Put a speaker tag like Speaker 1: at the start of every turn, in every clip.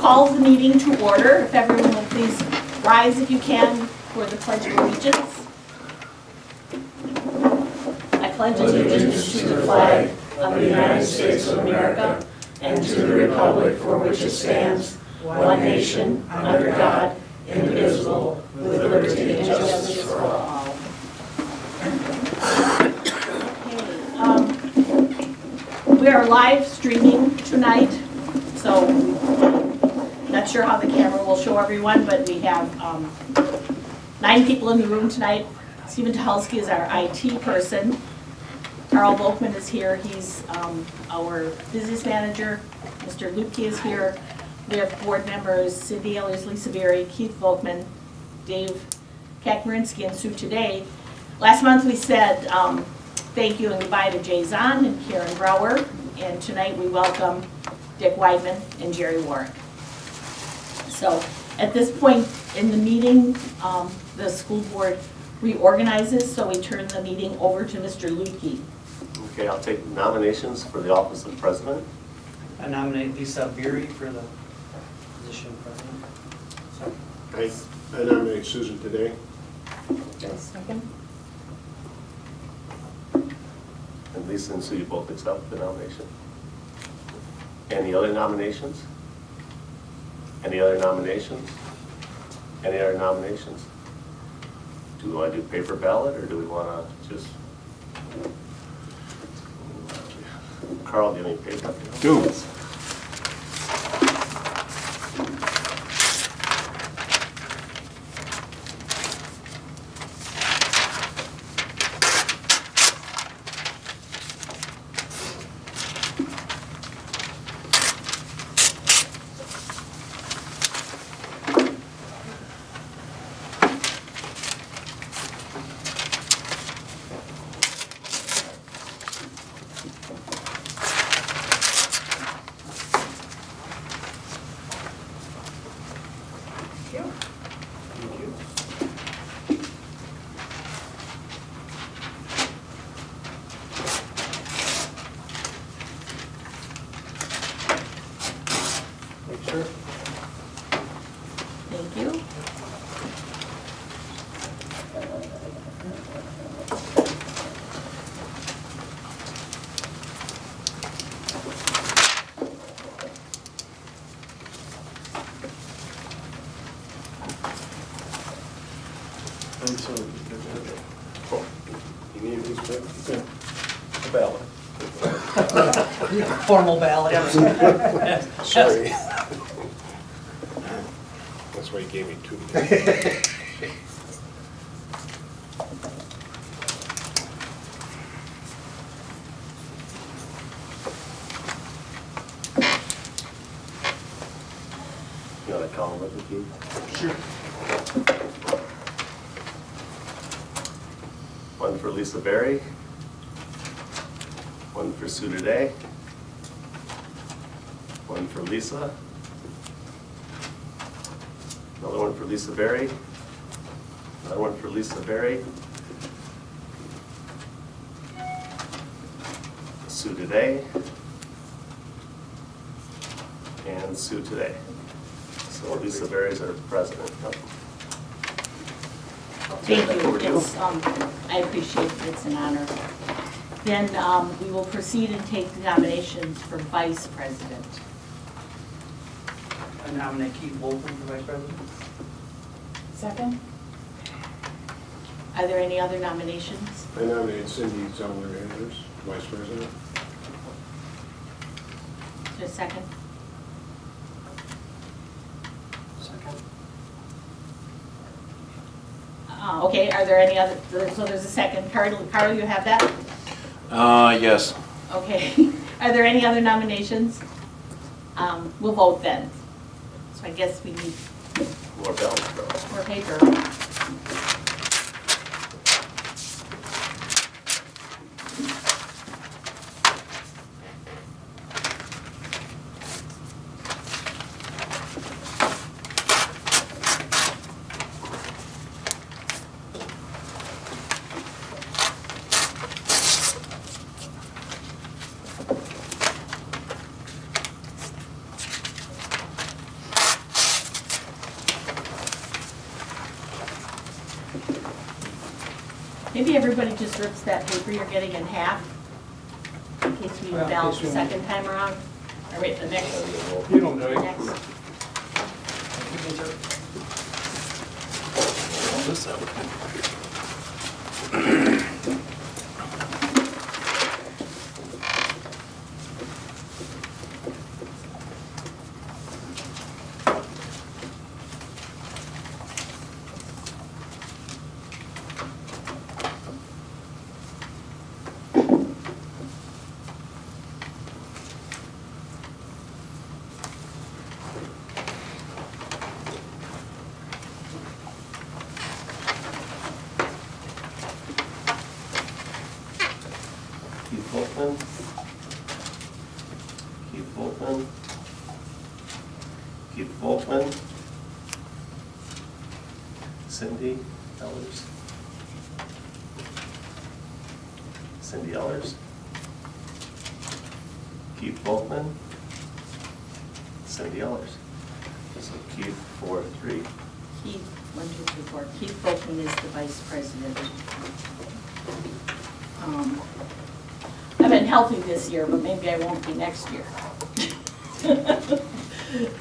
Speaker 1: call the meeting to order. If everyone will please rise if you can for the Pledge of Allegiance. I pledge allegiance to the flag of the United States of America and to the republic for which it stands, one nation, under God, indivisible, with liberty and justice for all. We are live streaming tonight, so not sure how the camera will show everyone, but we have 9 people in the room tonight. Stephen Tuhalski is our IT person. Carl Volkman is here. He's our business manager. Mr. Lupke is here. We have board members Cindy Ehlers, Lisa Berry, Keith Volkman, Dave Kakmarinsky, and Sue Today. Last month we said thank you and goodbye to Jay Zahn and Karen Brower, and tonight we welcome Dick Weidman and Jerry Warwick. So at this point in the meeting, the school board reorganizes, so we turn the meeting over to Mr. Lupke.
Speaker 2: Okay, I'll take nominations for the office of president.
Speaker 3: I nominate Lisa Beery for the position of president.
Speaker 4: I nominate Susan Today.
Speaker 1: Second.
Speaker 2: And Lisa and Sue, you both accept the nomination. Any other nominations? Any other nominations? Any other nominations? Do we want to do paper ballot, or do we want to just? Carl, do you have any paper?
Speaker 4: Do.
Speaker 3: Make sure.
Speaker 1: Thank you.
Speaker 4: You need these papers?
Speaker 2: A ballot.
Speaker 3: Formal ballot.
Speaker 4: Sorry. That's why you gave me 2.
Speaker 2: You want to call them with me, Keith?
Speaker 4: Sure.
Speaker 2: One for Lisa Berry. One for Sue Today. One for Lisa. Another one for Lisa Berry. Another one for Lisa Berry. Sue Today. And Sue Today. So Lisa Berry is our president.
Speaker 1: Thank you. It's, I appreciate it. It's an honor. Then we will proceed and take the nominations for vice president.
Speaker 3: I nominate Keith Volkman for vice president.
Speaker 1: Second. Are there any other nominations?
Speaker 4: I nominate Cindy Ehlers, Vice President.
Speaker 1: Is there a second?
Speaker 3: Second.
Speaker 1: Okay, are there any other, so there's a second. Carl, you have that?
Speaker 5: Yes.
Speaker 1: Okay. Are there any other nominations? We'll vote then. So I guess we need
Speaker 2: More ballots, bro.
Speaker 1: more paper. Maybe everybody just rips that paper you're getting in half, in case we
Speaker 6: Well, in
Speaker 1: ballot
Speaker 6: case
Speaker 1: the
Speaker 6: we-
Speaker 1: second time around, or wait, the next,
Speaker 4: You don't know.
Speaker 1: next.
Speaker 5: This out.
Speaker 2: Keith Volkman. Keith Volkman. Keith Volkman. Cindy Ellers. Cindy Ellers. Keith Volkman. Cindy Ellers. So Keith 4-3.
Speaker 1: Keith, 1, 2, 3, 4, Keith Volkman is the vice president. I've been healthy this year, but maybe I won't be next year.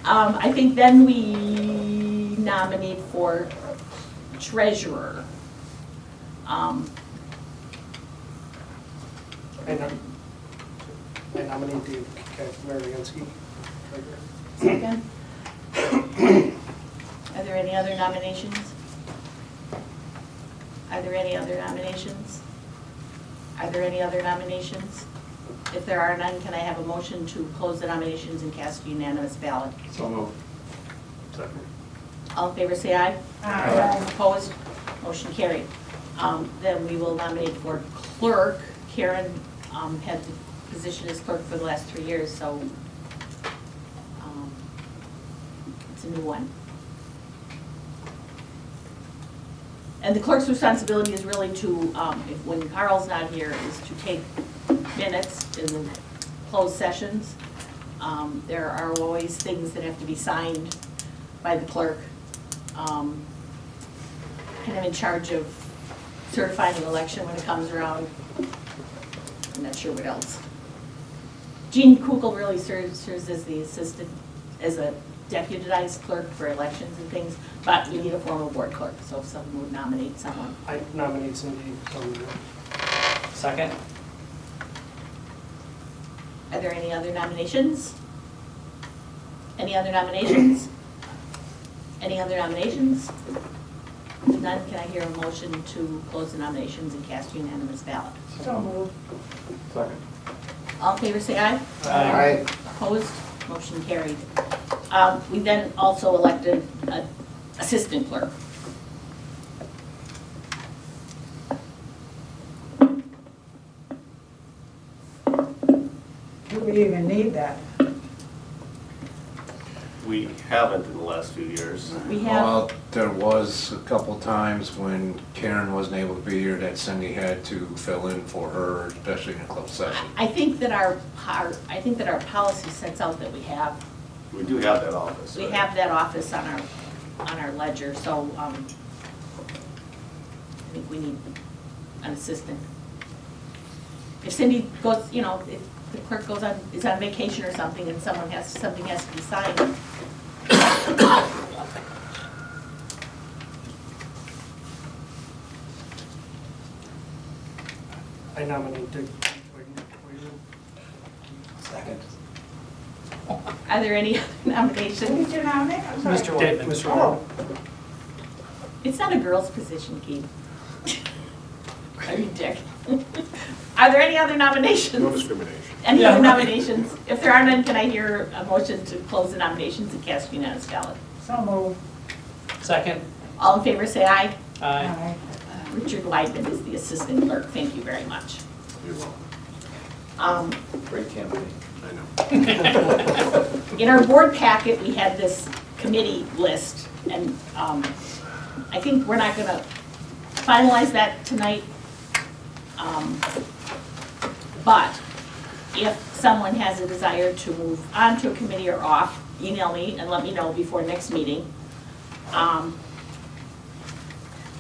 Speaker 1: I think then we nominate for treasurer.
Speaker 6: I nominate Dave Mariansky.
Speaker 1: Second. Are there any other nominations? Are there any other nominations? Are there any other nominations? If there are none, can I have a motion to close the nominations and cast a unanimous ballot?
Speaker 4: So moved. Second.
Speaker 1: All in favor, say aye.
Speaker 4: Aye.
Speaker 1: Opposed? Motion carried. Then we will nominate for clerk. Karen had the position as clerk for the last 3 years, so it's a new one. And the clerk's responsibility is really to, when Carl's not here, is to take minutes in the closed sessions. There are always things that have to be signed by the clerk. Kind of in charge of certifying the election when it comes around. I'm not sure what else. Jean Kugel really serves as the assistant, as a deputized clerk for elections and things, but we need a formal board clerk, so if someone would nominate someone.
Speaker 6: I nominate Cindy.
Speaker 3: Second?
Speaker 1: Are there any other nominations? Any other nominations? Any other nominations? If none, can I hear a motion to close the nominations and cast a unanimous ballot?
Speaker 6: So moved.
Speaker 4: Second.
Speaker 1: All in favor, say aye.
Speaker 6: Aye.
Speaker 1: Opposed? Motion carried. We then also elected an assistant clerk.
Speaker 7: Do we even need that?
Speaker 2: We haven't in the last few years.
Speaker 1: We have,
Speaker 5: Well, there was a couple times when Karen wasn't able to be here that Cindy had to fill in for her, especially in a closed session.
Speaker 1: I think that our policy sets out that we have
Speaker 2: We do have that office.
Speaker 1: We
Speaker 2: right?
Speaker 1: have that office on our ledger, so I think we need an assistant. If Cindy goes, if the clerk is on vacation or something and something has to be signed.
Speaker 6: I nominate Dick.
Speaker 3: Second.
Speaker 1: Are there any other
Speaker 7: Who
Speaker 1: nominations?
Speaker 7: did you nominate? I'm sorry.
Speaker 3: Mr. Whiteman.
Speaker 6: Mr.
Speaker 7: Oh,
Speaker 6: Whiteman.
Speaker 1: It's not a girl's position, Keith. I mean, Dick. Are there any other nominations?
Speaker 4: No discrimination.
Speaker 1: Any
Speaker 3: Yeah,
Speaker 1: other
Speaker 3: right.
Speaker 1: nominations? If there are none, can I hear a motion to close the nominations and cast unanimous ballot?
Speaker 7: so moved.
Speaker 3: Second?
Speaker 1: All in favor, say aye.
Speaker 3: Aye.
Speaker 1: Richard Weidman is the assistant clerk. Thank you very much.
Speaker 4: You're welcome.
Speaker 5: Great campaign.
Speaker 4: I know.
Speaker 1: In our board packet, we had this committee list, and I think we're not going to finalize that tonight. But if someone has a desire to move on to a committee or off, email me and let me know before next meeting.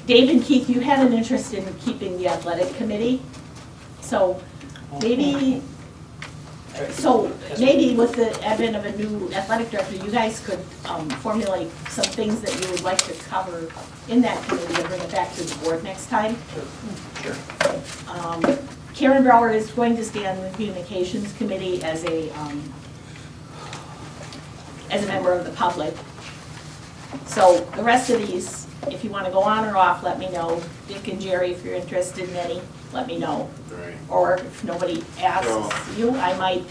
Speaker 1: Dave and Keith, you had an interest in keeping the athletic committee, so maybe, with the advent of a new athletic director, you guys could formulate some things that you would like to cover in that committee and bring it back to the board next time.
Speaker 3: Sure.
Speaker 1: Karen Brower is going to stay on the communications committee as a member of the public. So the rest of these, if you want to go on or off, let me know. Dick and Jerry, if you're interested in any, let me know.
Speaker 8: Right.
Speaker 1: Or if nobody asks
Speaker 8: No.
Speaker 1: you, I might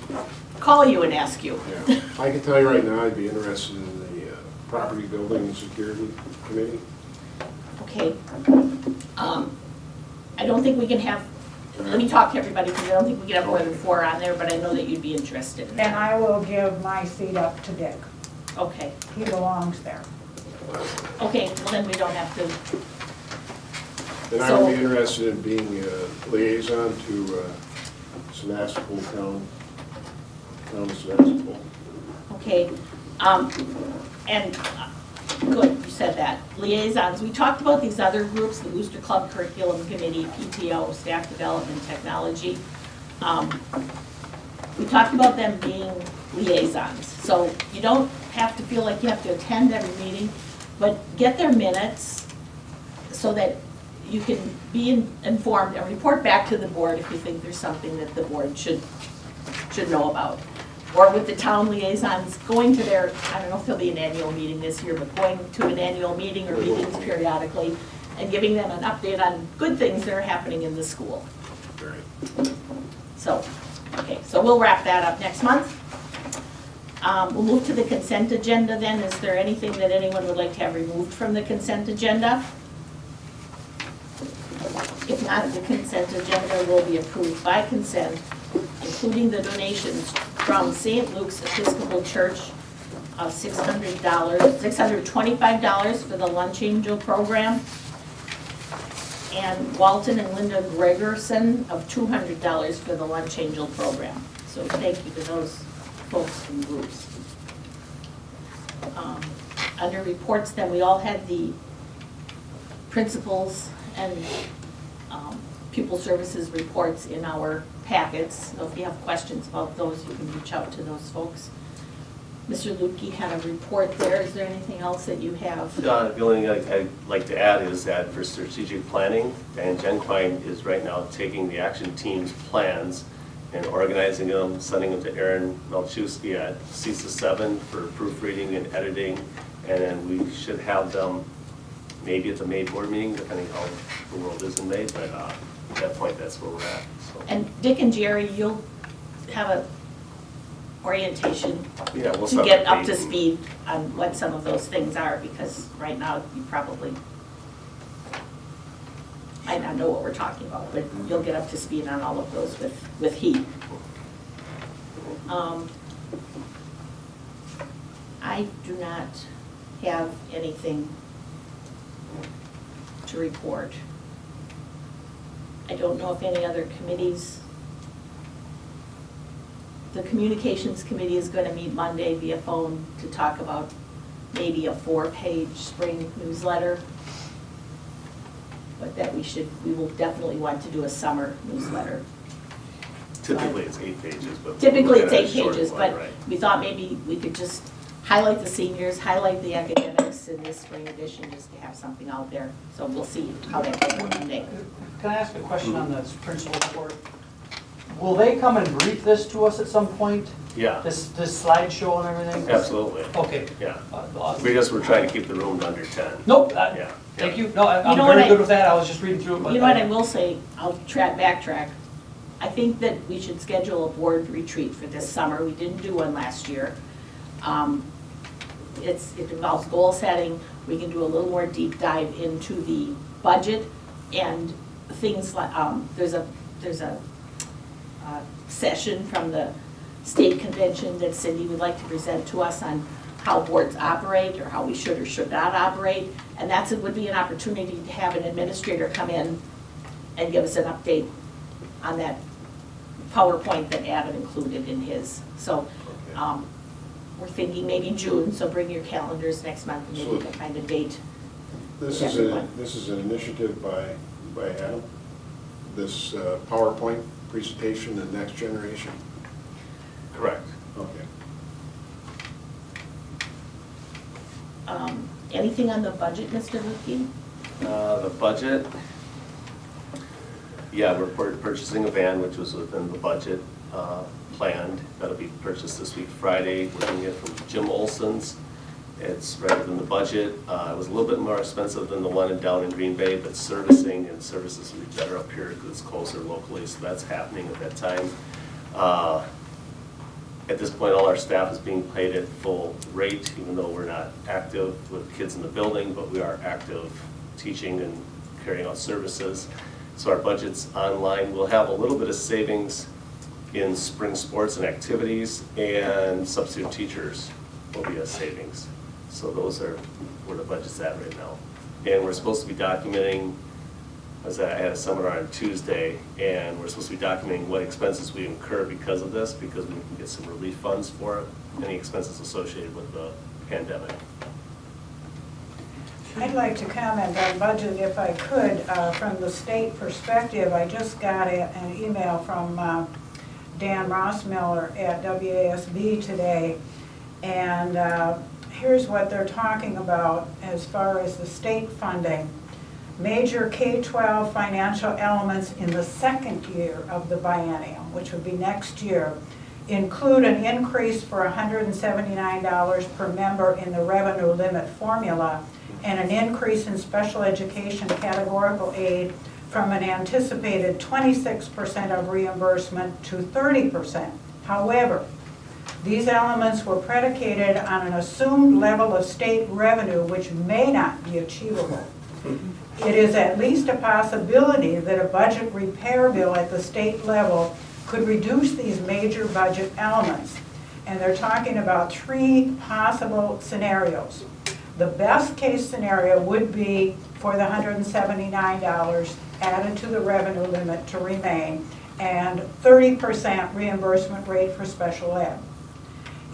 Speaker 1: call you and ask you.
Speaker 8: Yeah. I can tell you right now, I'd be interested in the Property Building and Security Committee.
Speaker 1: Okay. I don't think we can have, let me talk to everybody, because I don't think we can have more than 4 on there, but I know that you'd be interested in
Speaker 7: Then
Speaker 1: that.
Speaker 7: I will give my seat up to Dick.
Speaker 1: Okay.
Speaker 7: He belongs there.
Speaker 1: Okay, well then we don't have to,
Speaker 8: And I would be interested in being a liaison to Sevastopol town of Sevastopol.
Speaker 1: okay. And, good, you said that. Liaisons, we talked about these other groups, the Booster Club Curriculum Committee, PTO, Staff Development Technology. We talked about them being liaisons. So you don't have to feel like you have to attend every meeting, but get their minutes so that you can be informed and report back to the board if you think there's something that the board should know about. Or with the town liaisons, going to their, I don't know if there'll be an annual meeting this year, but going to an annual meeting or meetings periodically and giving them an update on good things that are happening in the school.
Speaker 8: Right.
Speaker 1: So, okay, so we'll wrap that up next month. We'll move to the consent agenda then. Is there anything that anyone would like to have removed from the consent agenda? If not, the consent agenda will be approved by consent, including the donations from St. Luke's Episcopal Church of $625 for the Lunch Angel program, and Walton and Linda Gregerson of $200 for the Lunch Angel program. So thank you to those folks and groups. Under reports, then, we all had the principals and pupil services reports in our packets. So if you have questions about those, you can reach out to those folks. Mr. Lutke had a report there. Is there anything else that you have?
Speaker 2: The only thing I'd like to add is that for strategic planning, Dan Genquine is right now taking the action team's plans and organizing them, sending them to Aaron Melchewski at CISA 7 for proofreading and editing. And then we should have them maybe at the May board meeting, depending how the world is in May, but at that point, that's where we're at. So,
Speaker 1: And Dick and Jerry, you'll have a orientation
Speaker 2: yeah, we'll
Speaker 1: to
Speaker 2: set
Speaker 1: get
Speaker 2: the
Speaker 1: up to
Speaker 2: date.
Speaker 1: speed on what some of those things are, because right now you probably might not know what we're talking about, but you'll get up to speed on all of those with heat. I do not have anything to report. I don't know if any other committees. The Communications Committee is going to meet Monday via phone to talk about maybe a 4-page spring newsletter. But that we will definitely want to do a summer newsletter.
Speaker 2: Typically, it's 8 pages, but.
Speaker 1: Typically,
Speaker 2: we're
Speaker 1: it's
Speaker 2: looking
Speaker 1: 8
Speaker 2: at a short
Speaker 1: pages,
Speaker 2: one,
Speaker 1: but
Speaker 2: right.
Speaker 1: we thought maybe we could just highlight the seniors, highlight the academics in this spring edition, just to have something out there. So we'll see how that goes on Monday.
Speaker 3: Can I ask a question on this principal report? Will they come and brief this to us at some point?
Speaker 2: Yeah,
Speaker 3: This slideshow and everything?
Speaker 2: absolutely,
Speaker 3: Okay.
Speaker 2: yeah. We just were trying to keep the room under 10.
Speaker 3: Nope,
Speaker 2: Yeah.
Speaker 3: thank you. No, I'm
Speaker 1: You know what
Speaker 3: very
Speaker 1: I-
Speaker 3: good with that. I was just reading through it. but
Speaker 1: You know what I will say, I'll backtrack. I think that we should schedule a board retreat for this summer. We didn't do one last year. It involves goal setting. We can do a little more deep dive into the budget and things like, there's a session from the state convention that Cindy would like to present to us on how boards operate or how we should or should not operate. And would be an opportunity to have an administrator come in and give us an update on that PowerPoint that Adam included in his. So we're thinking maybe June, so bring your calendars next month and maybe we can find a date.
Speaker 8: This
Speaker 1: to
Speaker 8: is
Speaker 1: everyone.
Speaker 8: this is an initiative by Adam, this PowerPoint presentation, the next generation.
Speaker 2: Correct.
Speaker 8: Okay.
Speaker 1: Anything on the budget, Mr. Lupke?
Speaker 2: The budget, yeah, we're purchasing a van, which was within the budget planned. That'll be purchased this week, Friday. We're getting it from Jim Olson's. It's right within the budget. It was a little bit more expensive than the one down in Green Bay, but servicing and services will be better up here because it's closer locally, so that's happening at that time. At this point, all our staff is being paid at full rate, even though we're not active with kids in the building, but we are active teaching and carrying out services. So our budget's online. We'll have a little bit of savings in spring sports and activities, and substitute teachers will be a savings. So those are where the budget's at right now. And we're supposed to be documenting, I had a seminar on Tuesday, and we're supposed to be documenting what expenses we incur because of this, because we can get some relief funds for it, any expenses associated with the pandemic.
Speaker 7: I'd like to comment on budget if I could. From the state perspective, I just got an email from Dan Rossmiller at WASB today, and here's what they're talking about as far as the state funding. Major K-12 financial elements in the second year of the biennium, which would be next year, include an increase for $179 per member in the revenue limit formula and an increase in special education categorical aid from an anticipated 26% of reimbursement to 30%. However, these elements were predicated on an assumed level of state revenue which may not be achievable. It is at least a possibility that a budget repair bill at the state level could reduce these major budget elements. And they're talking about 3 possible scenarios. The best case scenario would be for the $179 added to the revenue limit to remain and 30% reimbursement rate for special ed.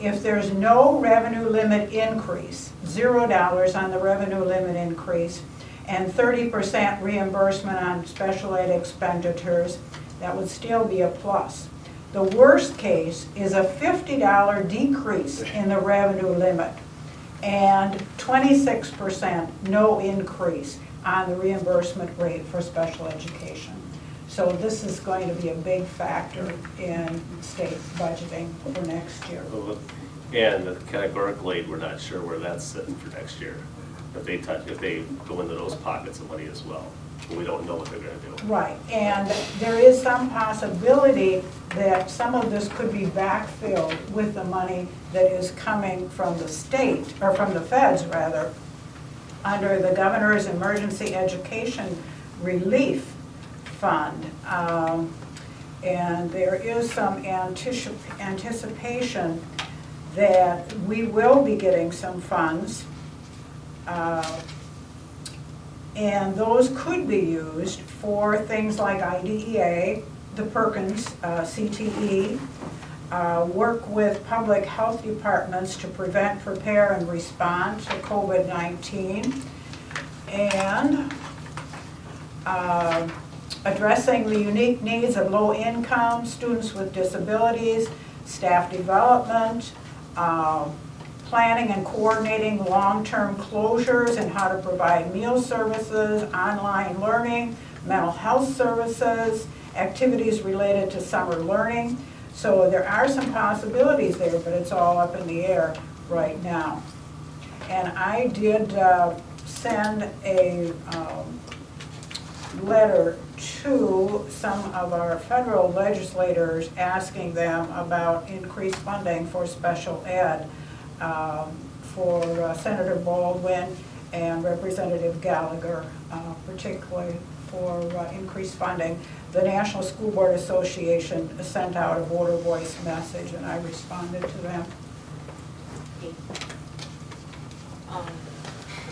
Speaker 7: If there's no revenue limit increase, $0 on the revenue limit increase, and 30% reimbursement on special ed expenditures, that would still be a plus. The worst case is a $50 decrease in the revenue limit and 26% no increase on the reimbursement rate for special education. So this is going to be a big factor in state budgeting for next year.
Speaker 2: And the categorical aid, we're not sure where that's sitting for next year. If they go into those pockets of money as well. We don't know what they're gonna do.
Speaker 7: Right, and there is some possibility that some of this could be backfilled with the money that is coming from the state, or from the feds rather, under the Governor's Emergency Education Relief Fund. And there is some anticipation that we will be getting some funds, and those could be used for things like IDEA, the Perkins CTE, work with public health departments to prevent, prepare, and respond to COVID-19, and addressing the unique needs of low-income students with disabilities, staff development, planning and coordinating long-term closures and how to provide meal services, online learning, mental health services, activities related to summer learning. So there are some possibilities there, but it's all up in the air right now. And I did send a letter to some of our federal legislators asking them about increased funding for special ed. For Senator Baldwin and Representative Gallagher, particularly for increased funding. The National School Board Association sent out a voter voice message, and I responded to them.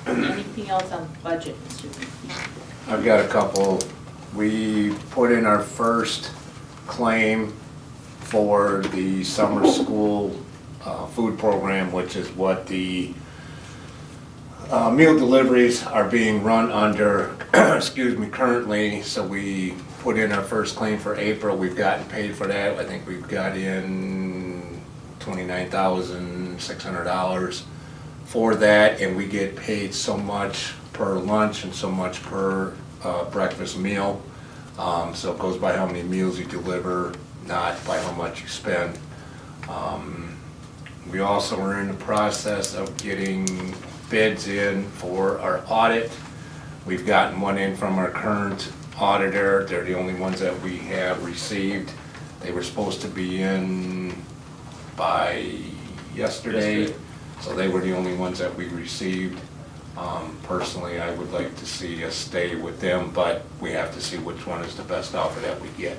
Speaker 1: Anything else on budget, Mr. Lupke?
Speaker 5: I've got a couple. We put in our first claim for the summer school food program, which is what the Meal deliveries are being run under, excuse me, currently, so we put in our first claim for April, we've gotten paid for that, I think we've got in $29,600 for that, and we get paid so much per lunch and so much per breakfast meal. So it goes by how many meals you deliver, not by how much you spend. We also are in the process of getting bids in for our audit. We've gotten one in from our current auditor. They're the only ones that we have received. They were supposed to be in by yesterday, so they were the only ones that we received. Personally, I would like to see us stay with them, but we have to see which one is the best offer that we get.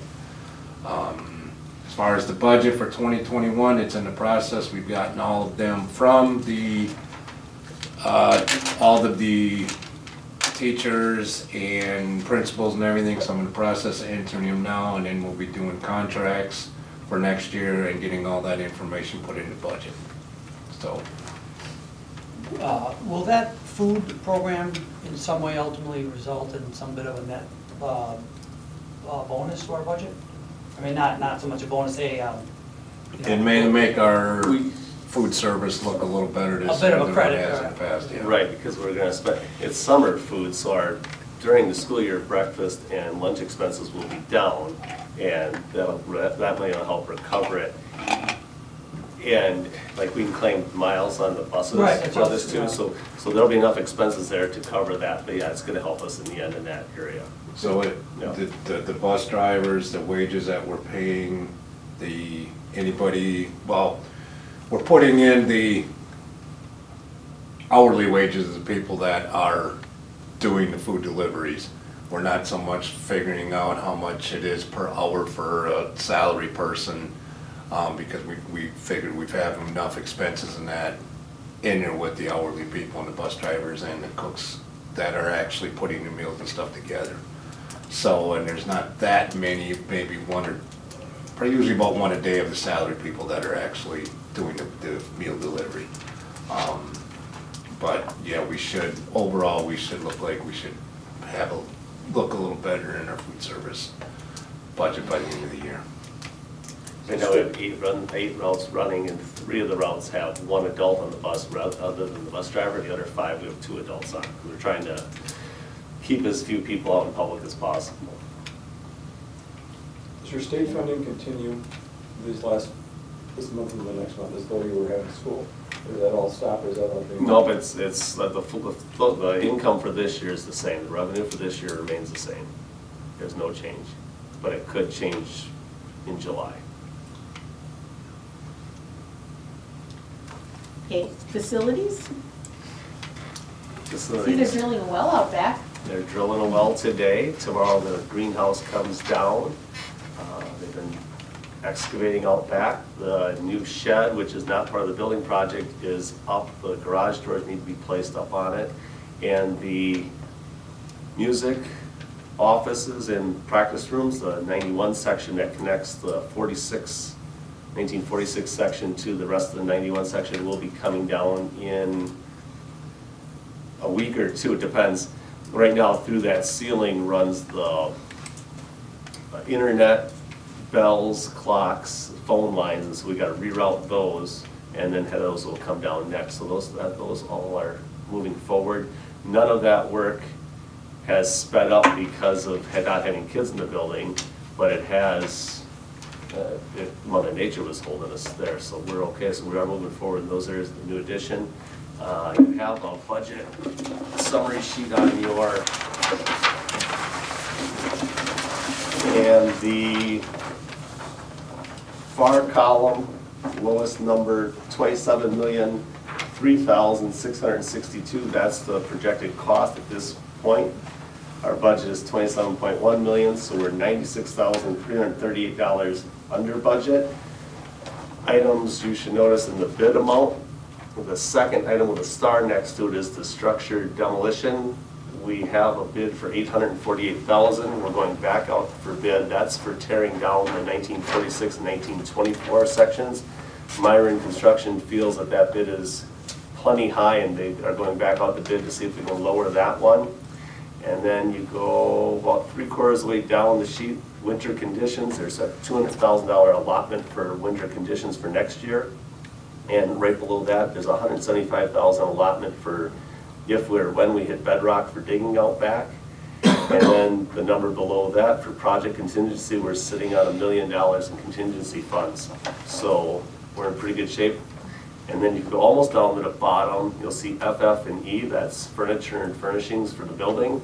Speaker 5: As far as the budget for 2021, it's in the process. We've gotten all of them from the all of the teachers and principals and everything, so I'm in the process of entering them now, and then we'll be doing contracts for next year and getting all that information put in the budget. So,
Speaker 3: Will that food program in some way ultimately result in some bit of a net bonus to our budget? I mean, not so much a bonus,
Speaker 5: it may make our food service look a little better this year
Speaker 3: A bit of a
Speaker 5: than
Speaker 3: credit,
Speaker 5: it has in
Speaker 3: right.
Speaker 5: the past, yeah.
Speaker 2: Right, because we're gonna spend, it's summer food, so during the school year, breakfast and lunch expenses will be down, and that may help recover it. And like we can claim miles on the buses
Speaker 3: Right,
Speaker 2: for this too,
Speaker 3: yeah.
Speaker 2: so there'll be enough expenses there to cover that, but yeah, it's gonna help us in the end in that area.
Speaker 5: So
Speaker 2: Yeah.
Speaker 5: the bus drivers, the wages that we're paying, we're putting in the hourly wages of the people that are doing the food deliveries. We're not so much figuring out how much it is per hour for a salary person, because we figured we've had enough expenses in that in there with the hourly people and the bus drivers and the cooks that are actually putting the meals and stuff together. So, and there's not that many, maybe probably usually about one a day of the salary people that are actually doing the meal delivery. But yeah, overall, we should look like we should look a little better in our food service budget by the end of the year.
Speaker 2: Right now we have 8 routes running, and 3 of the routes have 1 adult on the bus, other than the bus driver. The other 5, we have 2 adults on. We're trying to keep as few people out in public as possible.
Speaker 4: Does your state funding continue this month and the next month as though you were having school? Or is that all stopped, or is that all being?
Speaker 2: Nope, it's the income for this year is the same. The revenue for this year remains the same. There's no change, but it could change in July.
Speaker 1: Okay, facilities? See, they're
Speaker 2: Facilities.
Speaker 1: drilling a well out back.
Speaker 2: They're drilling a well today. Tomorrow the greenhouse comes down. They've been excavating out back. The new shed, which is not part of the building project, is up. The garage doors need to be placed up on it. And the music offices and practice rooms, the 91 section that connects the 1946 section to the rest of the 91 section will be coming down in a week or 2, it depends. Right now, through that ceiling runs the internet, bells, clocks, phone lines, and so we gotta reroute those, and then those will come down next. So those all are moving forward. None of that work has sped up because of not having kids in the building, but it has, Mother Nature was holding us there, so we're okay. So we are moving forward in those areas. The new addition. You have a budget summary sheet on your, and the far column, lowest number, 27,003,662. That's the projected cost at this point. Our budget is 27.1 million, so we're $96,338 under budget. Items you should notice in the bid amount. The second item with a star next to it is the structure demolition. We have a bid for $848,000. We're going back out for bid. That's for tearing down the 1946 and 1924 sections. Myron Construction feels that bid is plenty high, and they are going back out to bid to see if we can lower that one. And then you go about 3/4 of the way down the sheet, winter conditions, there's a $200,000 allotment for winter conditions for next year. And right below that, there's a $175,000 allotment for if we're, when we hit bedrock for digging out back. And then the number below that for project contingency, we're sitting on $1 million in contingency funds. So we're in pretty good shape. And then you go almost down to the bottom, you'll see FF and E, that's furniture and furnishings for the building.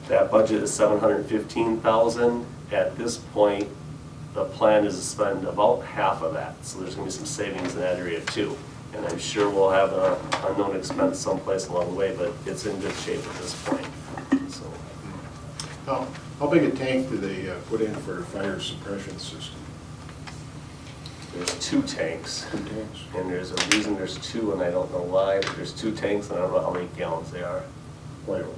Speaker 2: That budget is $715,000. At this point, the plan is to spend about half of that. So there's gonna be some savings in that area too. And I'm sure we'll have an unknown expense someplace along the way, but it's in good shape at this point, so.
Speaker 8: How big a tank do they put in for a fire suppression system?
Speaker 2: There's 2 tanks.
Speaker 8: 2 tanks?
Speaker 2: And there's a reason there's 2, and I don't know why, but there's 2 tanks, and I don't know how many gallons they are.
Speaker 8: Quite an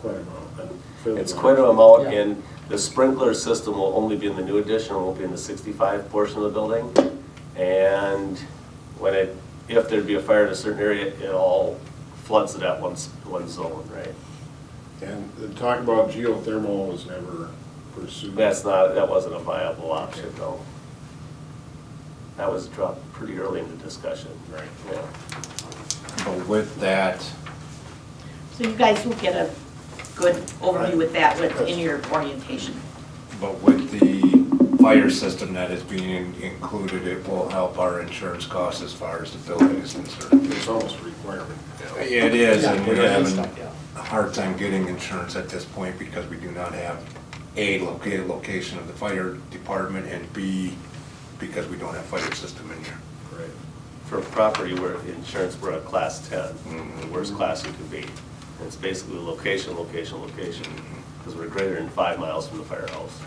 Speaker 8: amount.
Speaker 2: It's quite an amount, and the sprinkler system will only be in the new addition, it won't be in the 65 portion of the building. And if there'd be a fire in a certain area, it all floods that one zone, right?
Speaker 8: And the talk about geothermal was never pursued.
Speaker 2: That wasn't a viable option, though. That was dropped pretty early in the discussion.
Speaker 8: Right.
Speaker 2: Yeah.
Speaker 5: But with that,
Speaker 1: So you guys will get a good overview with that in your orientation.
Speaker 5: but with the fire system that is being included, it will help our insurance costs as far as the building is concerned.
Speaker 8: It's almost a requirement.
Speaker 5: It is, and we're
Speaker 3: Yeah,
Speaker 5: having
Speaker 3: yeah.
Speaker 5: a hard time getting insurance at this point because we do not have A, located location of the fire department, and B, because we don't have fire system in here.
Speaker 8: Right.
Speaker 2: For property where insurance, we're at class 10,
Speaker 5: Mhm.
Speaker 2: the worst class you could be. And it's basically location, location, location, because we're greater than 5 miles from the firehouse.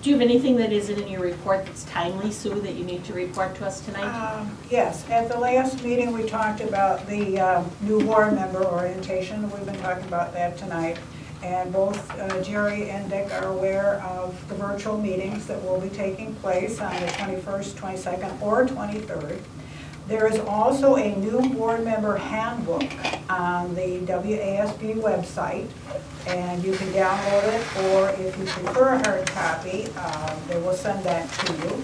Speaker 1: Do you have anything that isn't in your report that's timely, Sue, that you need to report to us tonight?
Speaker 7: Yes, at the last meeting, we talked about the new board member orientation. We've been talking about that tonight. And both Jerry and Dick are aware of the virtual meetings that will be taking place on the 21st, 22nd, or 23rd. There is also a new board member handbook on the WASB website, and you can download it, or if you prefer a hard copy, they will send that to you.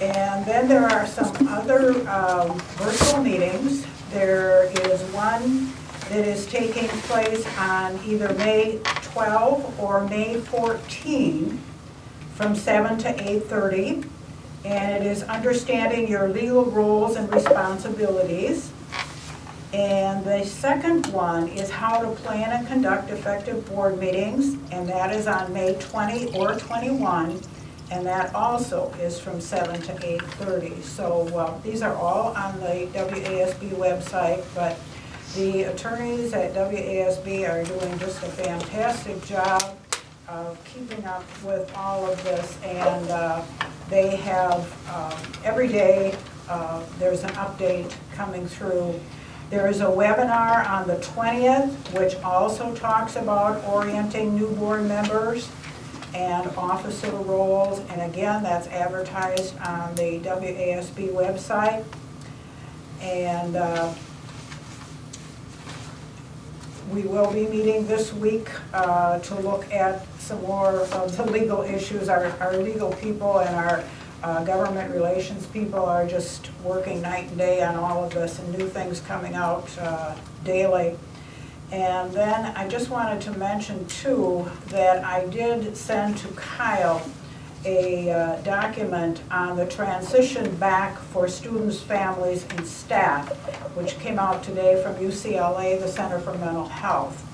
Speaker 7: And then there are some other virtual meetings. There is one that is taking place on either May 12 or May 14 from 7 to 8:30. And it is understanding your legal roles and responsibilities. And the second one is how to plan and conduct effective board meetings, and that is on May 20 or 21, and that also is from 7 to 8:30. So these are all on the WASB website, but the attorneys at WASB are doing just a fantastic job of keeping up with all of this, and they have, every day, there's an update coming through. There is a webinar on the 20th, which also talks about orienting new board members and officer roles, and again, that's advertised on the WASB website. And we will be meeting this week to look at some more of the legal issues. Our legal people and our government relations people are just working night and day on all of this, and new things coming out daily. And then I just wanted to mention too that I did send to Kyle a document on the transition back for students, families, and staff, which came out today from UCLA, the Center for Mental Health.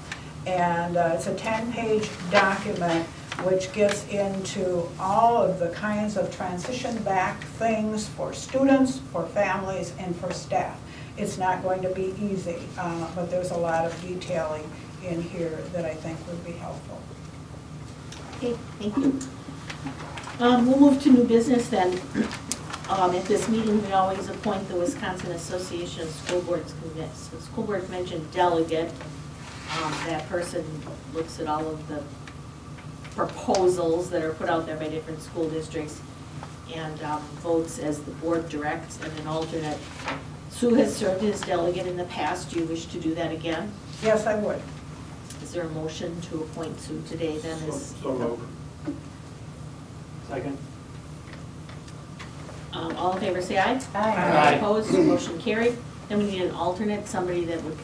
Speaker 7: And it's a 10-page document which gets into all of the kinds of transition back things for students, for families, and for staff. It's not going to be easy, but there's a lot of detailing in here that I think would be helpful.
Speaker 1: Okay, thank you. We'll move to new business then. At this meeting, we always appoint the Wisconsin Association of School Boards School Board Convention delegate. That person looks at all of the proposals that are put out there by different school districts and votes as the board directs, and an alternate Sue has served as delegate in the past. Do you wish to do that again?
Speaker 7: Yes, I would.
Speaker 1: Is there a motion to appoint Sue today then as?
Speaker 4: So moved.
Speaker 3: Second.
Speaker 1: All in favor, say aye.
Speaker 3: Aye.
Speaker 1: Opposed, motion carried. Then we need an alternate, somebody that would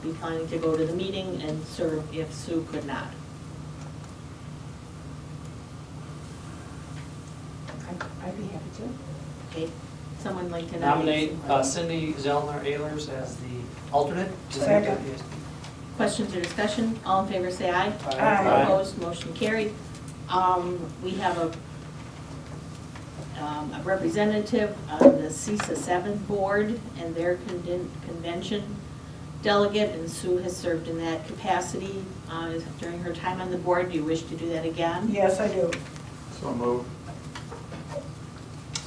Speaker 1: be planning to go to the meeting and serve if Sue could not.
Speaker 9: I'd be happy to.
Speaker 1: Okay, someone like to nominate?
Speaker 3: Nominate Cindy Zellner Ehlers as the alternate.
Speaker 7: Second.
Speaker 1: Questions or discussion? All in favor, say aye.
Speaker 7: Aye.
Speaker 1: Opposed, motion carried. We have a representative of the CISA 7 board and their convention delegate, and Sue has served in that capacity during her time on the board. Do you wish to do that again?
Speaker 7: Yes, I do.
Speaker 4: So moved.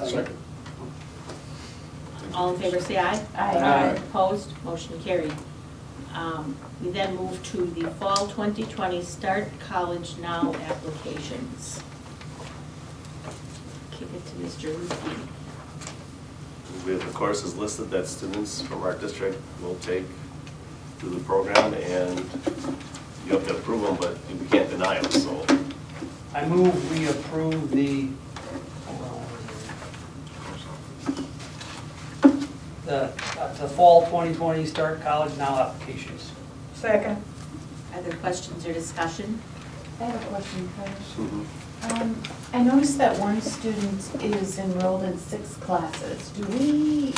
Speaker 8: Second.
Speaker 1: All in favor, say aye.
Speaker 3: Aye.
Speaker 1: Opposed, motion carried. We then move to the fall 2020 Start College Now applications. Kick it to Mr. Lutfi.
Speaker 2: We have the courses listed that students from our district will take through the program, and you have to approve them, but we can't deny them, so.
Speaker 3: I move we approve the fall 2020 Start College Now applications.
Speaker 7: Second.
Speaker 1: Are there questions or discussion?
Speaker 9: I have a question, Coach.
Speaker 2: Mhm.
Speaker 9: I noticed that one student is enrolled in 6 classes. Do we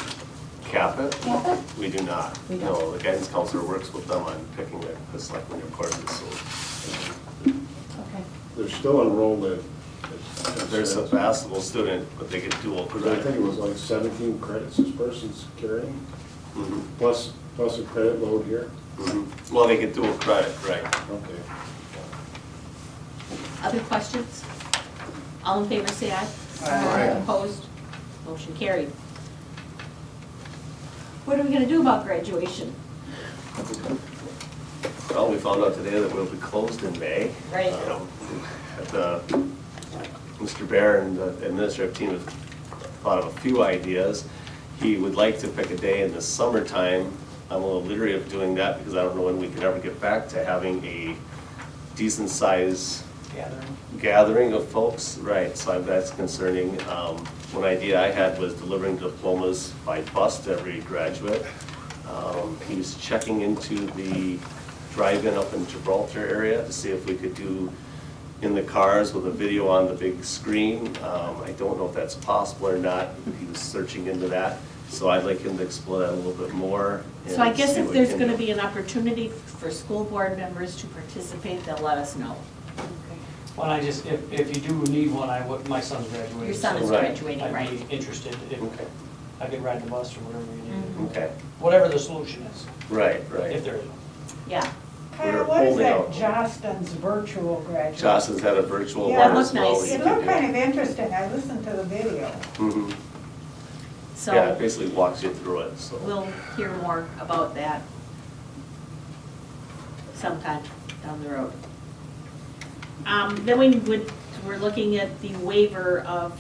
Speaker 2: Cap it?
Speaker 9: cap it?
Speaker 2: We do not.
Speaker 9: We don't.
Speaker 2: No, the guidance counselor works with them on picking the selecting their courses, so.
Speaker 9: Okay.
Speaker 8: They're still enrolled at.
Speaker 2: There's a Sevastopol student, but they get dual
Speaker 8: Because I think
Speaker 2: credit.
Speaker 8: it was like 17 credits this person's carrying,
Speaker 2: Mhm,
Speaker 8: plus a credit load here.
Speaker 2: mhm. Well, they get dual credit, right.
Speaker 8: Okay.
Speaker 1: Other questions? All in favor, say aye.
Speaker 8: Aye.
Speaker 1: Opposed, motion carried. What are we gonna do about graduation?
Speaker 2: Well, we found out today that we'll be closed in May.
Speaker 1: Right.
Speaker 2: Mr. Bear and the administrative team have thought of a few ideas. He would like to pick a day in the summertime. I'm a little leery of doing that because I don't know when we can ever get back to having a decent size gathering of folks. Right, so that's concerning. One idea I had was delivering diplomas by bus to every graduate. He was checking into the drive-in up in Gibraltar area to see if we could do in the cars with a video on the big screen. I don't know if that's possible or not. He was searching into that. So I'd like him to explore that a little bit more.
Speaker 1: So I
Speaker 2: and
Speaker 1: guess
Speaker 2: see
Speaker 1: if
Speaker 2: what
Speaker 1: there's
Speaker 2: we
Speaker 1: gonna
Speaker 2: can do.
Speaker 1: be an opportunity for school board members to participate, they'll let us know.
Speaker 3: Well, if you do need one, my son's graduating.
Speaker 1: Your son is
Speaker 3: so
Speaker 2: Right.
Speaker 1: graduating,
Speaker 3: I'd
Speaker 1: right?
Speaker 3: be interested if
Speaker 2: Okay,
Speaker 3: I could ride the bus or whatever you need.
Speaker 2: okay,
Speaker 3: Whatever the solution is,
Speaker 2: right,
Speaker 3: if
Speaker 2: right.
Speaker 3: there is one.
Speaker 1: Yeah,
Speaker 7: Kyle,
Speaker 2: We're
Speaker 7: what is
Speaker 2: holding
Speaker 7: that
Speaker 2: out.
Speaker 7: Jostens virtual graduation?
Speaker 2: Justin's had a virtual
Speaker 7: Yeah, it
Speaker 2: one
Speaker 1: looked
Speaker 2: as well.
Speaker 1: nice.
Speaker 2: You
Speaker 7: It
Speaker 2: can
Speaker 7: looked
Speaker 2: do.
Speaker 7: kind of interesting. I listened to the video.
Speaker 2: Mhm.
Speaker 1: so.
Speaker 2: Yeah, it basically walks you through it, so.
Speaker 1: We'll hear more about that sometime down the road. Then we're looking at the waiver of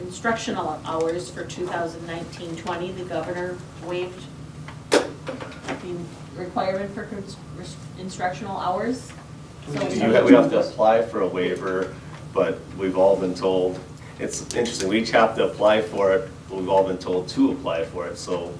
Speaker 1: instructional hours for 2019-20. The governor waived the requirement for instructional hours. So
Speaker 2: We have to apply for a waiver, but we've all been told, it's interesting, we each have to apply for it, but we've all been told to apply for it, so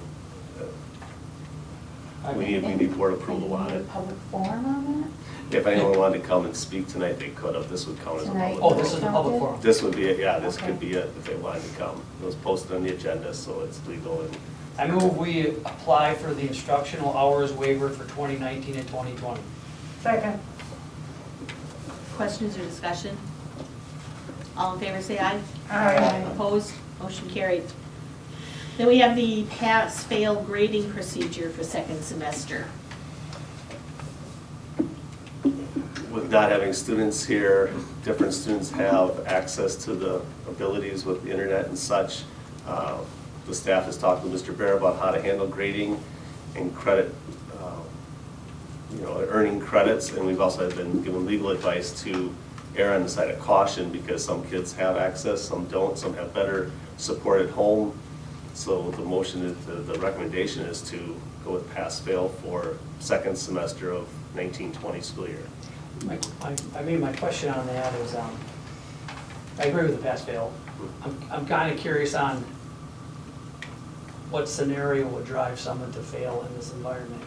Speaker 2: we need board approval on it.
Speaker 9: Public forum on
Speaker 2: If anyone wanted to come and speak tonight, they could have. This would count as a
Speaker 9: Tonight?
Speaker 2: public.
Speaker 3: Oh, this is a public forum.
Speaker 2: This would be it, yeah, this
Speaker 9: Okay.
Speaker 2: could be it if they wanted to come. It was posted on the agenda, so it's legal and,
Speaker 3: I move we apply for the instructional hours waiver for 2019 and 2020.
Speaker 7: Second.
Speaker 1: questions or discussion? All in favor, say aye.
Speaker 7: Aye.
Speaker 1: Opposed, motion carried. Then we have the pass-fail grading procedure for second semester.
Speaker 2: with not having students here, different students have access to the abilities with the internet and such. The staff has talked with Mr. Bear about how to handle grading and credit, earning credits, and we've also been given legal advice to err on the side of caution because some kids have access, some don't, some have better support at home. So the motion, the recommendation is to go with pass-fail for second semester of 1920 school year.
Speaker 3: My question on that is, I agree with the pass-fail. I'm kind of curious on what scenario would drive someone to fail in this environment.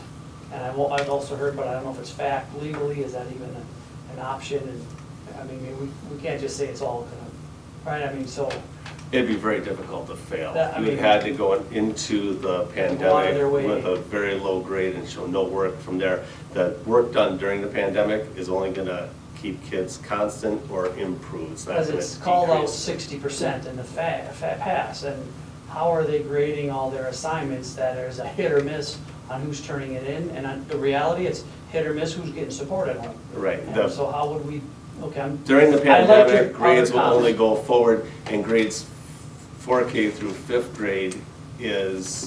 Speaker 3: And I've also heard, but I don't know if it's fact, legally, is that even an option? And, I mean, we can't just say it's all gonna, right? I mean, so,
Speaker 2: It'd be very difficult to fail.
Speaker 3: That- I
Speaker 2: You
Speaker 3: mean-
Speaker 2: had to go into the
Speaker 3: Have to go out of
Speaker 2: pandemic
Speaker 3: their way.
Speaker 2: with a very low grade and show no work from there. The work done during the pandemic is only gonna keep kids constant or improve. It's not
Speaker 3: because
Speaker 2: gonna
Speaker 3: it's called out
Speaker 2: decrease.
Speaker 3: 60% in the pass, and how are they grading all their assignments that there's a hit or miss on who's turning it in? And the reality, it's hit or miss who's getting support at home.
Speaker 2: Right.
Speaker 3: And so how would we, okay,
Speaker 2: During the
Speaker 3: I like your
Speaker 2: pandemic, grades will
Speaker 3: other
Speaker 2: only
Speaker 3: comment.
Speaker 2: go forward, and grades 4K through 5th grade is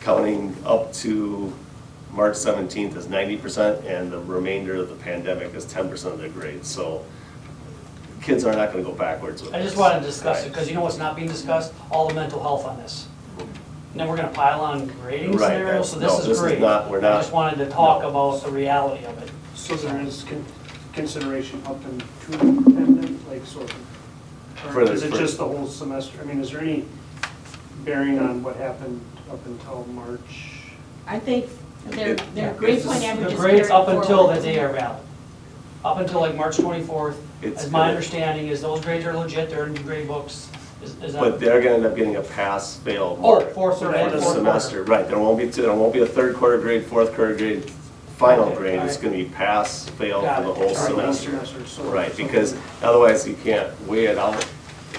Speaker 2: counting up to March 17th is 90%, and the remainder of the pandemic is 10% of their grades. So kids are not gonna go backwards with
Speaker 3: I
Speaker 2: this.
Speaker 3: just wanted to discuss it,
Speaker 2: Right.
Speaker 3: because you know what's not being discussed? All the mental health on this. And then we're gonna pile on grading
Speaker 2: Right,
Speaker 3: scenarios, so
Speaker 2: that's- no,
Speaker 3: this
Speaker 2: this
Speaker 3: is
Speaker 2: is
Speaker 3: great.
Speaker 2: not- we're not-
Speaker 3: I just wanted to talk
Speaker 2: no.
Speaker 3: about the reality of it.
Speaker 6: So there is consideration up into the pandemic, like sort of?
Speaker 2: For
Speaker 6: Or
Speaker 2: the-
Speaker 6: is it
Speaker 2: for-
Speaker 6: just the whole semester? I mean, is there any bearing on what happened up until March?
Speaker 1: I think their
Speaker 2: Yeah.
Speaker 1: grade point average
Speaker 3: The
Speaker 1: is
Speaker 3: grades up
Speaker 1: carried
Speaker 3: until
Speaker 1: forward.
Speaker 3: the day are valid. Up until like March 24th,
Speaker 2: It's
Speaker 3: as my
Speaker 2: gonna-
Speaker 3: understanding is those grades are legit, they're in the grade books. Is that?
Speaker 2: But they're gonna end up getting a pass-fail
Speaker 3: Oh,
Speaker 2: mark.
Speaker 3: fourth
Speaker 6: So
Speaker 3: or
Speaker 6: that
Speaker 3: fourth
Speaker 6: is
Speaker 3: quarter.
Speaker 2: Semester, right, there won't be a third quarter grade, fourth quarter grade, final
Speaker 3: Okay,
Speaker 2: grade, it's
Speaker 3: alright.
Speaker 2: gonna be pass, fail
Speaker 3: Got
Speaker 2: for the
Speaker 3: it.
Speaker 2: whole
Speaker 3: Sorry,
Speaker 2: semester.
Speaker 6: So-
Speaker 2: Right,
Speaker 6: so-
Speaker 2: because otherwise you can't weigh it out,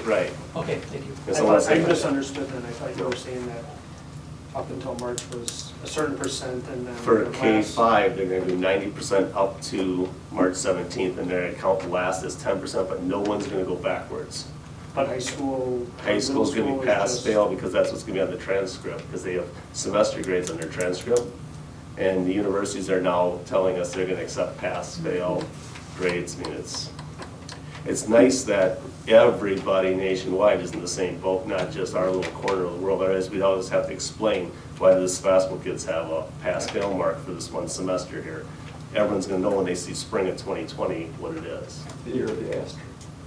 Speaker 2: right.
Speaker 3: Okay, thank you.
Speaker 2: Because
Speaker 6: I
Speaker 2: someone
Speaker 6: thought- I
Speaker 2: said-
Speaker 6: misunderstood that. I thought you were saying that up until March was a certain percent and then.
Speaker 2: For
Speaker 6: the last-
Speaker 2: K-5, they're gonna do 90% up to March 17th, and their account last is 10%, but no one's gonna go backwards.
Speaker 6: But high school.
Speaker 2: High school's gonna
Speaker 6: middle
Speaker 2: be
Speaker 6: school is
Speaker 2: pass,
Speaker 6: just-
Speaker 2: fail, because that's what's gonna be on the transcript, because they have semester grades on their transcript. And the universities are now telling us they're gonna accept pass, fail grades. I mean, it's nice that everybody nationwide is in the same boat, not just our little corner of the world. Otherwise, we'd always have to explain why the Sevastopol kids have a pass-fail mark for this one semester here. Everyone's gonna know when they see spring of 2020 what it is.
Speaker 4: The year of the asterisk.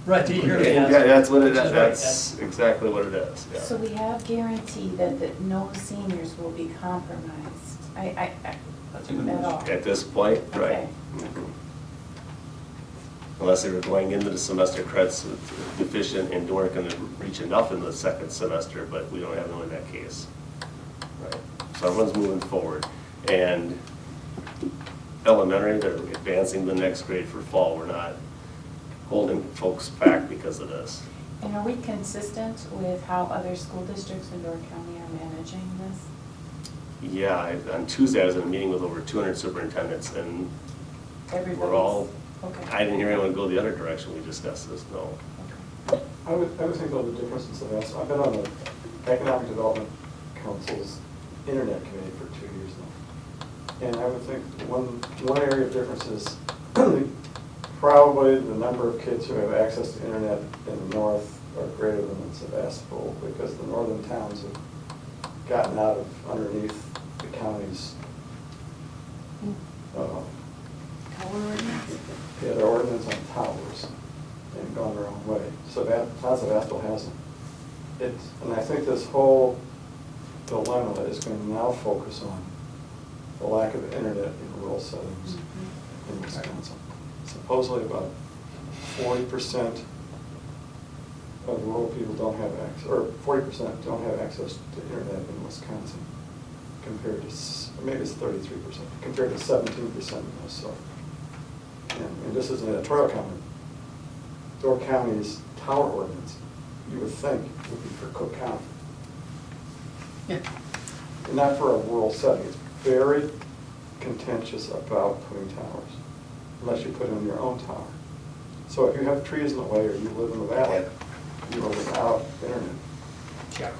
Speaker 3: Right, do you hear
Speaker 2: Yeah,
Speaker 3: that?
Speaker 2: that's what it
Speaker 3: Which
Speaker 2: is,
Speaker 3: is right,
Speaker 2: that's exactly what it is, yeah.
Speaker 9: So we have guarantee that no seniors will be compromised.
Speaker 3: That's a good
Speaker 9: At all.
Speaker 3: question.
Speaker 2: At this point, right.
Speaker 9: Okay.
Speaker 2: Unless they were going into the semester credits deficient and weren't gonna reach enough in the second semester, but we don't have no in that case. Right. So everyone's moving forward. And elementary, they're advancing the next grade for fall. We're not holding folks back because of this.
Speaker 9: And are we consistent with how other school districts in Door County are managing this?
Speaker 2: Yeah, on Tuesday, I was in a meeting with over 200 superintendents, and we're all,
Speaker 9: Okay.
Speaker 2: I didn't hear anyone go the other direction. We discussed this, no.
Speaker 9: Okay.
Speaker 4: I would think though the difference in Sevastopol, I've been on the Economic Development Council's Internet Committee for 2 years now. And I would think one area of difference is probably the number of kids who have access to internet in the north are greater than in Sevastopol, because the northern towns have gotten out of underneath the county's, yeah, their ordinance on towers and gone their own way. So Sevastopol hasn't. And I think this whole dilemma is going to now focus on the lack of internet in rural settings in Wisconsin. Supposedly about 40% of rural people don't have access, or 40% don't have access to internet in Wisconsin, compared to, or maybe it's 33%, compared to 17% in Minnesota. And this is an editorial comment. Door County's tower ordinance, you would think, would be for Cook County. And not for a rural setting. It's very contentious about putting towers, unless you put in your own tower. So if you have trees in the way or you live in the valley, you are without internet.
Speaker 3: Check.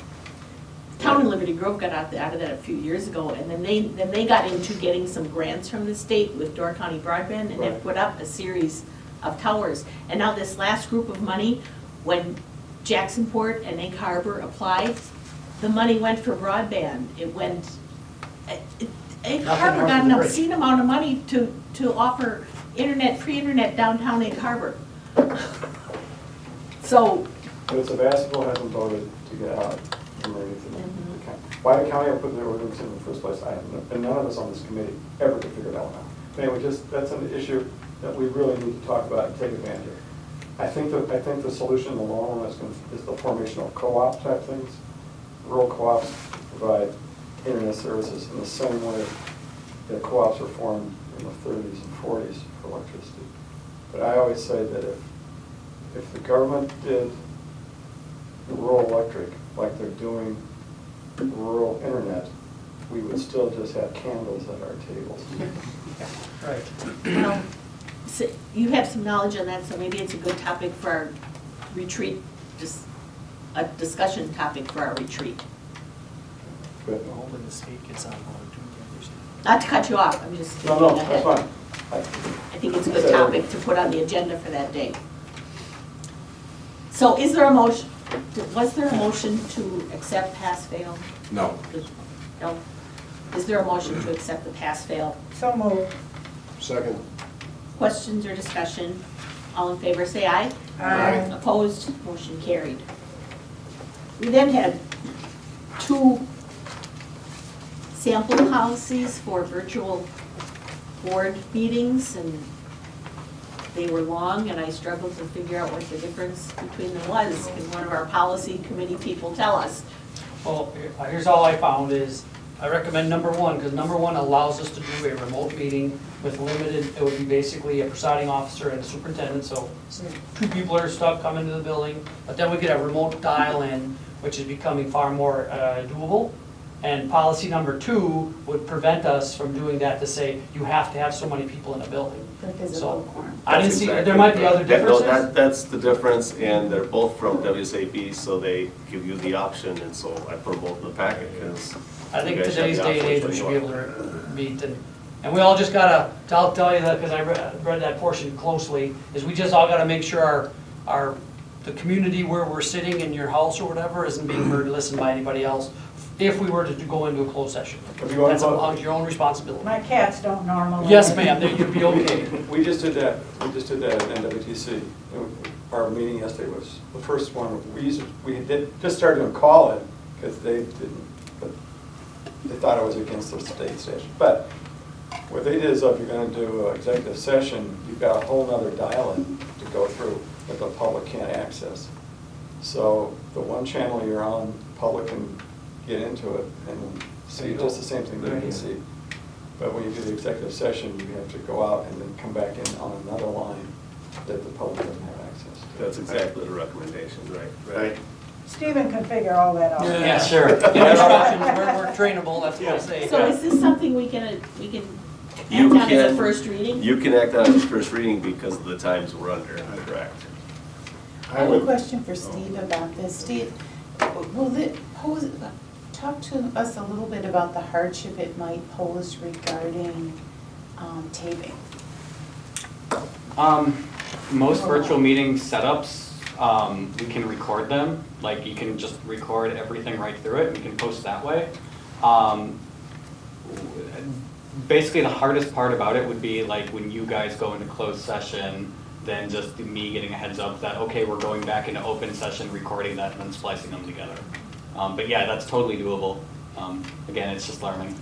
Speaker 1: Town and Liberty Grove got out of that a few years ago, and then they got into getting some grants from the state with Door County Broadband, and they
Speaker 4: Right.
Speaker 1: put up a series of towers. And now this last group of money, when Jacksonport and Egg Harbor applied, the money went for broadband. It went,
Speaker 3: Nothing
Speaker 1: Harbor
Speaker 3: north
Speaker 1: got
Speaker 3: of
Speaker 1: an
Speaker 3: the bridge.
Speaker 1: obscene amount of money to offer internet, free internet downtown Egg Harbor. So,
Speaker 4: But Sevastopol hasn't voted to get out from anything. Why the county put their ordinance in the first place, I have no, and none of us on this committee ever could figure that one out. Anyway, that's an issue that we really need to talk about and take advantage of. I think the solution in the long run is the formation of co-op type things. Rural co-ops provide internet services in the same way that co-ops were formed in the 30s and 40s for electricity. But I always say that if the government did rural electric like they're doing rural internet, we would still just have candles at our tables.
Speaker 3: Right.
Speaker 1: well, so you have some knowledge on that, so maybe it's a good topic for our retreat, just a discussion topic for our retreat.
Speaker 4: But,
Speaker 3: Hopefully the state gets on board too.
Speaker 1: Not to cut you off, I'm just
Speaker 4: no,
Speaker 1: thinking
Speaker 4: that's
Speaker 1: ahead.
Speaker 4: fine.
Speaker 1: I think it's a good topic to put on the agenda for that day. So is there a motion, was there a motion to accept pass-fail?
Speaker 5: No.
Speaker 1: No? Is there a motion to accept the pass-fail?
Speaker 7: So moved.
Speaker 8: Second.
Speaker 1: Questions or discussion? All in favor, say aye.
Speaker 7: Aye.
Speaker 1: Opposed, motion carried. We then had 2 sample policies for virtual board meetings, and they were long, and I struggled to figure out what the difference between them was. Can one of our policy committee people tell us?
Speaker 3: Well, here's all I found is, I recommend number 1, because number 1 allows us to do a remote meeting with limited, it would be basically a presiding officer and a superintendent, so 2 people are stuck coming to the building, but then we get a remote dial-in, which is becoming far more doable. And policy number 2 would prevent us from doing that, to say, you have to have so many people in a building.
Speaker 9: The physical
Speaker 3: So,
Speaker 9: quorum.
Speaker 3: I didn't
Speaker 2: That's
Speaker 3: see,
Speaker 2: exactly
Speaker 3: there might be other
Speaker 2: right. No,
Speaker 3: differences.
Speaker 2: that's the difference, and they're both from WSAB, so they give you the option, and so I put them both in the packet, because
Speaker 3: I think
Speaker 2: you guys
Speaker 3: today's
Speaker 2: have the
Speaker 3: day and
Speaker 2: option
Speaker 3: age, we
Speaker 2: which
Speaker 3: should
Speaker 2: one
Speaker 3: be
Speaker 2: you
Speaker 3: able to meet, and we all just gotta, I'll tell you that, because I read that portion closely, is we just all gotta make sure the community where we're sitting in your house or whatever isn't being heard or listened by anybody else, if we were to go into a closed session.
Speaker 4: If you want
Speaker 3: That's
Speaker 4: to-
Speaker 3: your own responsibility.
Speaker 7: My cats don't normally.
Speaker 3: Yes, ma'am, then you'd be okay.
Speaker 4: We just did that at NWTC. Our meeting yesterday was the first one, we just started to call it, because they didn't, but they thought it was against the state statute. But what they did is, if you're gonna do an executive session, you've got a whole nother dial-in to go through that the public can't access. So the one channel you're on, public can get into it and see just the same thing that you can see. But when you do the executive session, you have to go out and then come back in on another line that the public doesn't have access to.
Speaker 2: That's exactly the recommendation, right?
Speaker 7: Stephen can figure all that out.
Speaker 3: Yeah, sure. Instructions, we're trainable, that's what I say.
Speaker 1: So is this something we can
Speaker 2: You
Speaker 1: act on as a
Speaker 2: can-
Speaker 1: first reading?
Speaker 2: You can act on it as first reading because of the times we're under, correct?
Speaker 9: I have a question for Steve about this. Steve, will it pose, talk to us a little bit about the hardship it might pose regarding taping?
Speaker 10: Most virtual meeting setups, we can record them, like you can just record everything right through it, and we can post that way. Basically, the hardest part about it would be like when you guys go into closed session, then just me getting a heads up that, okay, we're going back into open session, recording that, and then splicing them together. But yeah, that's totally doable. Again, it's just learning.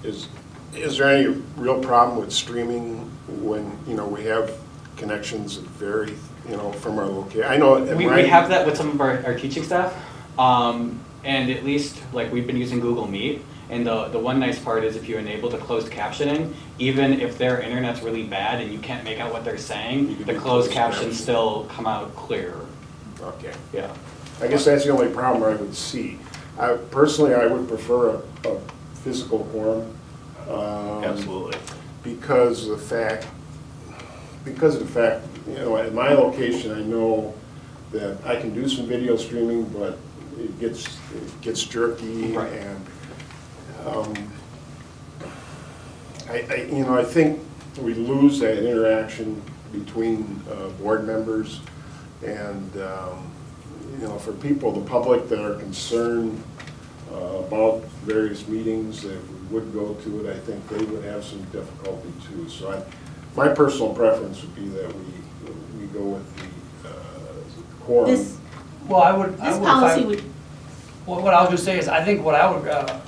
Speaker 8: Is there any real problem with streaming when, we have connections that vary, from our location? I know.
Speaker 10: We have that with some of our teaching staff, and at least, like, we've been using Google Meet, and the one nice part is if you enable the closed captioning, even if their internet's really bad and you can't make out what they're saying, the closed captions still come out clear.
Speaker 8: Okay.
Speaker 10: Yeah.
Speaker 8: I guess that's the only problem I would see. Personally, I would prefer a physical quorum.
Speaker 2: Absolutely.
Speaker 8: Because of the fact, at my location, I know that I can do some video streaming, but it gets jerky.
Speaker 10: Right.
Speaker 8: And I think we lose that interaction between board members and, for people, the public that are concerned about various meetings, if we would go to it, I think they would have some difficulty too. So my personal preference would be that we go with the quorum.
Speaker 1: This,
Speaker 3: Well, I would,
Speaker 1: this policy would,
Speaker 3: what I was gonna say is, I think what I would,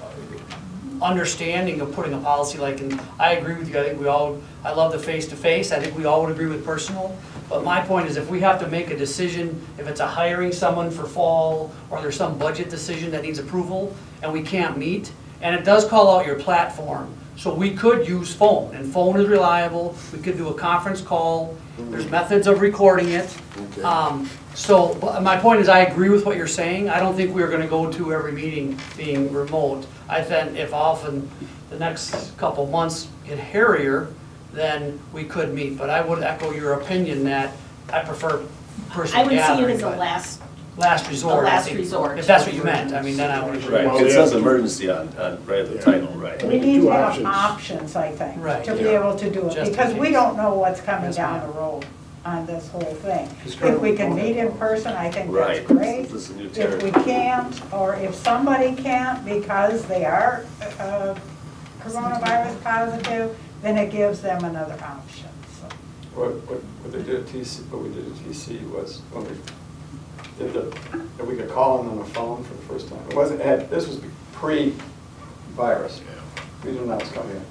Speaker 3: understanding of putting a policy like, and I agree with you, I think we all, I love the face-to-face, I think we all would agree with personal, but my point is, if we have to make a decision, if it's a hiring someone for fall, or there's some budget decision that needs approval, and we can't meet, and it does call out your platform, so we could use phone, and phone is reliable, we could do a conference call, there's methods of recording it.
Speaker 8: Okay.
Speaker 3: So, but my point is, I agree with what you're saying, I don't think we're gonna go to every meeting being remote. I think if often the next couple months get hairier, then we could meet, but I would echo your opinion that I prefer personal
Speaker 1: I would see it
Speaker 3: gathering,
Speaker 1: as a
Speaker 3: but
Speaker 1: last
Speaker 3: resort. I
Speaker 1: last
Speaker 3: think.
Speaker 1: resort.
Speaker 3: If that's what you meant, I mean, then I would agree.
Speaker 2: Right,
Speaker 8: Well,
Speaker 2: it
Speaker 8: they
Speaker 2: says
Speaker 8: have to-
Speaker 2: emergency on right, the
Speaker 8: Yeah.
Speaker 2: title, right.
Speaker 7: We need
Speaker 8: Two
Speaker 7: to have
Speaker 8: options.
Speaker 7: options, I think,
Speaker 3: Right,
Speaker 7: to be
Speaker 8: yeah.
Speaker 7: able to do it,
Speaker 3: Just in
Speaker 7: because we
Speaker 3: case.
Speaker 7: don't know what's coming
Speaker 3: Yes,
Speaker 7: down
Speaker 3: ma'am.
Speaker 7: the road on this whole thing.
Speaker 6: Because
Speaker 7: If
Speaker 6: currently
Speaker 7: we can
Speaker 6: we
Speaker 7: meet
Speaker 6: don't
Speaker 7: in
Speaker 6: have-
Speaker 7: person, I think that's
Speaker 2: Right,
Speaker 7: great.
Speaker 2: this is a new
Speaker 7: If we
Speaker 2: territory.
Speaker 7: can't, or if somebody can't because they are coronavirus positive, then it gives them another option, so.
Speaker 4: What they did at TC, what we did at TC was when we did that we could call in on the phone for the first time. It wasn't, this was pre-virus. We didn't know it was coming in.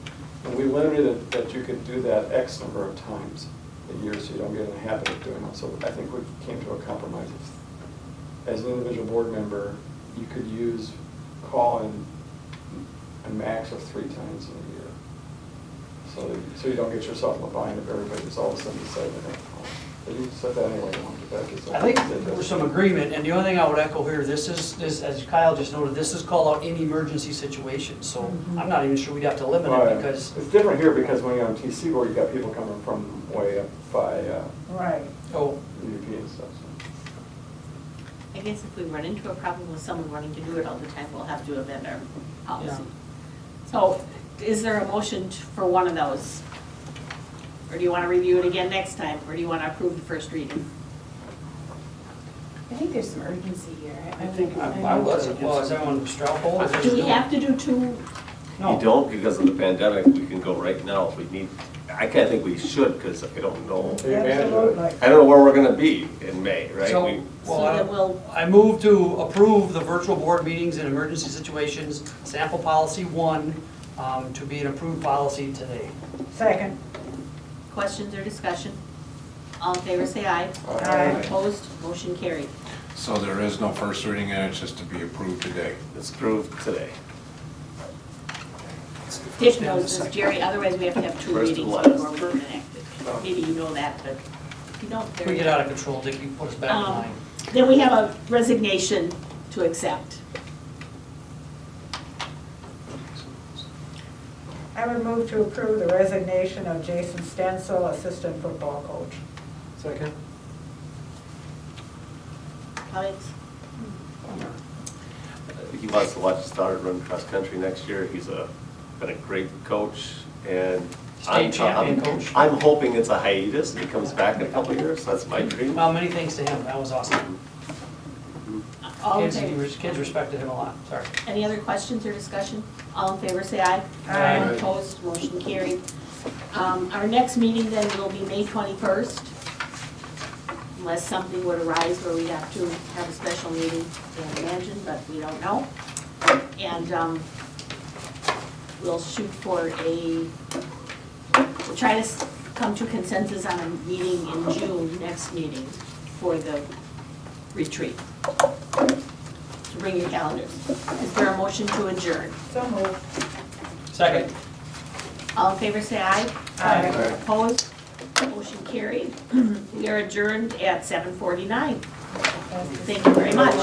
Speaker 4: And we limited it that you could do that X number of times a year, so you don't get in the habit of doing it. So I think we came to a compromise. As an individual board member, you could use call-in a max of 3 times in a year. So you don't get yourself in the bind of everybody's all of a sudden deciding they're going to call. But you said that anyway, you want to get back to
Speaker 3: I think there was some agreement, and the only thing I would echo here, this is, as Kyle just noted, this is called out in emergency situations, so I'm not even sure we'd have to limit it, because,
Speaker 4: It's different here because when you're on TC board, you got people coming from way up by
Speaker 7: Right.
Speaker 3: oh,
Speaker 4: UP and stuff. So.
Speaker 1: I guess if we run into a problem with someone wanting to do it all the time, we'll have to amend our policy. So, is there a motion for one of those? Or do you want to review it again next time, or do you want to approve the first reading?
Speaker 9: I think there's some urgency here.
Speaker 6: I think-
Speaker 3: I was, well, is everyone straw poll? or
Speaker 1: Do we
Speaker 3: just-
Speaker 1: have to do two?
Speaker 2: You
Speaker 3: No.
Speaker 2: don't, because of the pandemic, we can go right now if we need, I can't think we should, because I don't know,
Speaker 7: Absolutely.
Speaker 2: I don't know where we're gonna be in May, right?
Speaker 3: So,
Speaker 2: We-
Speaker 1: So
Speaker 3: well,
Speaker 1: then we'll,
Speaker 3: I move to approve the virtual board meetings in emergency situations, sample policy 1, to be an approved policy today.
Speaker 7: Second.
Speaker 1: questions or discussion? All in favor, say aye.
Speaker 7: Aye.
Speaker 1: Opposed, motion carried.
Speaker 5: So there is no first reading, and it's just to be approved today.
Speaker 2: It's approved today.
Speaker 1: Dick knows this, Jerry, otherwise we have to have two
Speaker 2: First and
Speaker 1: readings
Speaker 2: last.
Speaker 1: before we can act it. Maybe you know that, but if you don't,
Speaker 3: If
Speaker 1: there
Speaker 3: we
Speaker 1: you
Speaker 3: get
Speaker 1: go.
Speaker 3: out of control, Dick, you put us back in line.
Speaker 1: Then we have a resignation to accept.
Speaker 7: I would move to approve the resignation of Jason Stencil, assistant football coach.
Speaker 6: Second?
Speaker 1: Alex?
Speaker 2: He wants to watch his daughter run cross-country next year. He's been a great coach, and
Speaker 3: State champion coach.
Speaker 2: I'm hoping it's a hiatus, and he comes back in a couple of years. That's my dream.
Speaker 3: Well, many thanks to him, that was awesome.
Speaker 1: All in
Speaker 3: Kids,
Speaker 1: favor?
Speaker 3: kids respected him a lot, sorry.
Speaker 1: Any other questions or discussion? All in favor, say aye.
Speaker 7: Aye.
Speaker 1: Opposed, motion carried. Our next meeting then will be May 21st, unless something would arise where we have to have a special meeting, can't imagine, but we don't know. And we'll shoot for we'll try to come to consensus on a meeting in June, next meeting, for the retreat. So bring your calendars. Is there a motion to adjourn?
Speaker 7: So moved.
Speaker 3: Second.
Speaker 1: All in favor, say aye.
Speaker 7: Aye.
Speaker 1: Opposed? Motion carried. We are adjourned at 7:49. Thank you very much.